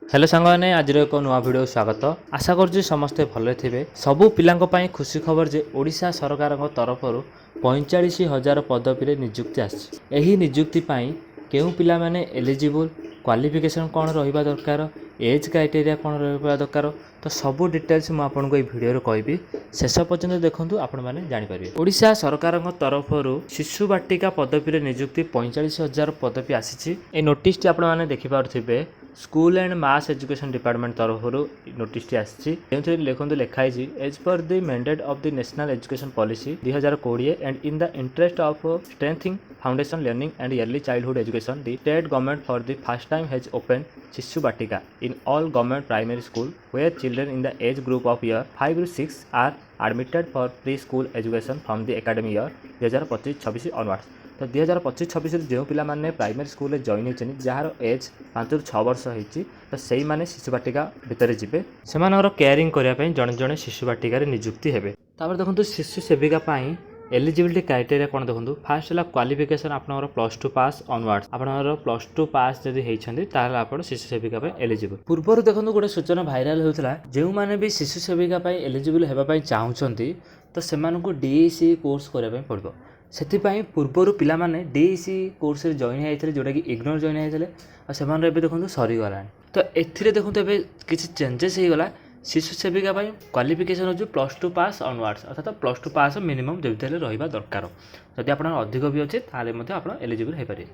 Hello सांगने आज एक नुआ भिडियो स्वागत। आशा करुँ समस्ते भले थे। सबू पिलांई खुशी खबर जे ओडिशा सरकार तरफ 45,000 पदवी निजुक्ति आसी निजुक्ति केउं पिला माने एलिजिबल क्वालिफिकेशन कौन रहा दरकार एज क्राइटेरिया कौन रहा दरकार तो सबू डिटेल्स मुझे आपको ये भिडियो कहबी शेष पर्यंत देखूँ आपण मैंने जानीपारे। ओडिशा सरकार तरफ शिशु बाटिका पदवी निजुक्ति 45,000 पदवी आसी। ए नोटिस टी आपने देखिपे school and mass education department तरफ नोटिस आसी लिखु लिखाई as per the mandate of the national education policy 2020 and in the interest of strengthening foundation learning and early childhood education the state government for the first time has open Shishu Vatika in all government primary school where children in the age group of year 5 to 6 are admitted for preschool education from the academic year 2025-26 onwards। तो 2025-26 जो पिला माने primary school में join होती jar as 5 ରୁ 6 वर्ष होती तो से माने शिशु बाटिका भितर जी से केयरिंग करने जड़े जड़े शिशु बाटिकार निजुक्ति हे। देखो शिशु सेविका एलिजिबिलिटी क्राइटेरिया कौन देखो फास्ट है क्वालिफिकेशन आपनर +2 पास ऑनवर्ड्स आपनर +2 पास जदि होती आप शिशु सेविका एलिजिबल। पूर्व देखो गोटे सूचना भाइराल होता जो मैंने भी शिशु सेविका एलिजिबल होगापाई चाहूँगी तो से डीईसी कोर्स करने पड़ो से पूर्वर पिलाने डीईसी कोर्स जॉइन होते जोटा कि इग्नोर जॉइन होते से देखो सरीगला तो ए देखो किसी चेंजेस होगला। शिशु सेविका क्वालिफिकेशन हो +2 पास ऑनवर्ड्स अर्थात +2 पास मिनिमम जब रहा दरकार जदि आप अधिक भी अच्छे ताले आप एलिजिबल हो पारे।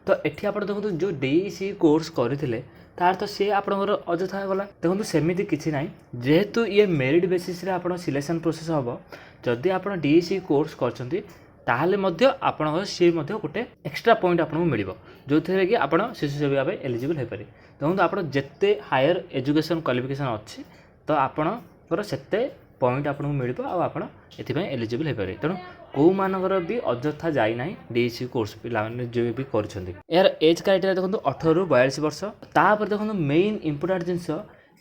तो ये आप देखो जो डीईसी कोर्स करते तार तो सी आपंकर अଯଥା गला देखो सेमती किसी ना जेहेतु ये मेरिट बेसिस आप सिलेक्शन प्रोसेस हम जदि आप डीईसी कोर्स कर आपणकर सी गोटे एक्सट्रा पॉइंट आपको मिल जो थे कि आप शिशु सेविका एलिजिबल हो पारे। देखो आप जिते हायर एजुकेशन क्वालिफिकेशन अच्छी तो आपणकर सेते पॉइंट आपको मिल आपड़ एलिजिबल हो पारे। तेणु कौ मानकर भी अଯଥା जाइना डीईसी कोर्स पे जो भी कर यार एज क्राइटेरिया देखो 18 ରୁ 42 वर्ष। तापर देखो मेन इंपोर्टेंट जिनस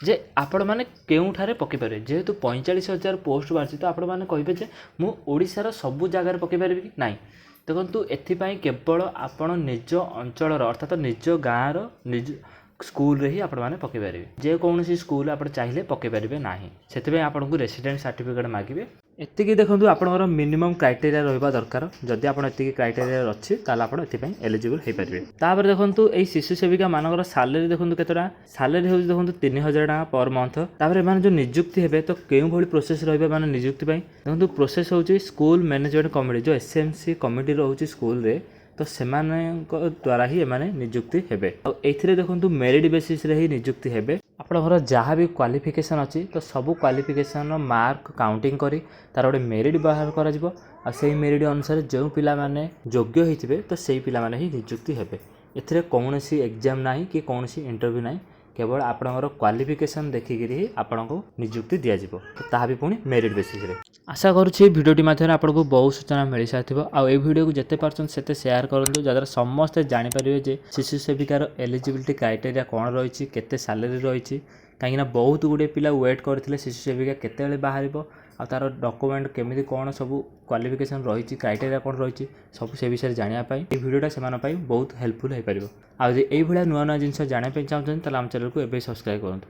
जे आपण मैंने केउठारे पकईपारे जेहेतु 45,000 पोस्ट बाहरी तो आपण मैंने कहे मु ओडिशार सबू जगार पकईपारि कि ना। देखो एपाई केवल आपण निज अंचल अर्थात निज गाँव निज स्कूल रे ही आपण मैंने पकईपारे जेकोसी स्कूल आप चाहिए पकईपारे ना से आपको रेसिडेंट सर्टिफिकेट मांगे। एतिकी देखो आपंकर मिनिमम क्राइटेरिया रहा दरकार जदि आप क्राइटेरिया अच्छी आप एलिजिबल हो पारे। तापर देखो ये शिशु सेविका मानकर सालेरी देखो केतटा सालेरी हो देखो 3,000 टका पर मंथ। तापर जो निजुक्ति हे तो केउं भली प्रोसेस रहिबा माने निजुक्ति देखो प्रोसेस होची स्कूल मैनेजमेंट कमिटी जो एसएमसी कमिटी रोची स्कूल रे तो से द्वारा ही एमाने निजुक्ति हेबे। एथिरे देखो मेरिट बेसिस रे ही निजुक्ति हेबे। आपणकर जहाँ भी क्वालिफिकेशन अच्छी तो सब क्वालिफिकेशन मार्क काउंटिंग करी तार गोटे मेरिट बाहर कर मेरिट अनुसार जो पिला माने योग्य होते तो से पिला माने ही निजुक्ति हेबे। एथिरे कौनसी एग्जाम ना कि कौनसी इंटरव्यू ना केवल आपणकर क्वालिफिकेशन देखिक ही आपको निजुक्ति दि जाव तो ताहा भी पुणी मेरिट बेसिस रे। आशा करुँची भिडियोटी माध्यम आपको बहुत सूचना मिल सारी और ये वीडियो को जिते पार्छन सेते शेयर करूँ जहाँ समस्ते जानीपारे जे शिशु सेविकार एलिजिबिलिटी क्राइटेरिया कौन रही केते सैलरी रही कहीं बहुत गुड़े पिला वेट करते शिशु सेविका केते बाहर आ तार डॉक्यूमेंट केमिति कौन सब क्वालिफिकेशन रही क्राइटेरिया कौन रही सब से विषय जानापी ये वीडियोटा से बहुत हेल्पफुल हो पार। आउ ये नुआ नुआ जिन जानापी चाहते हैं आम चैनल को एवं सब्सक्राइब करूँ।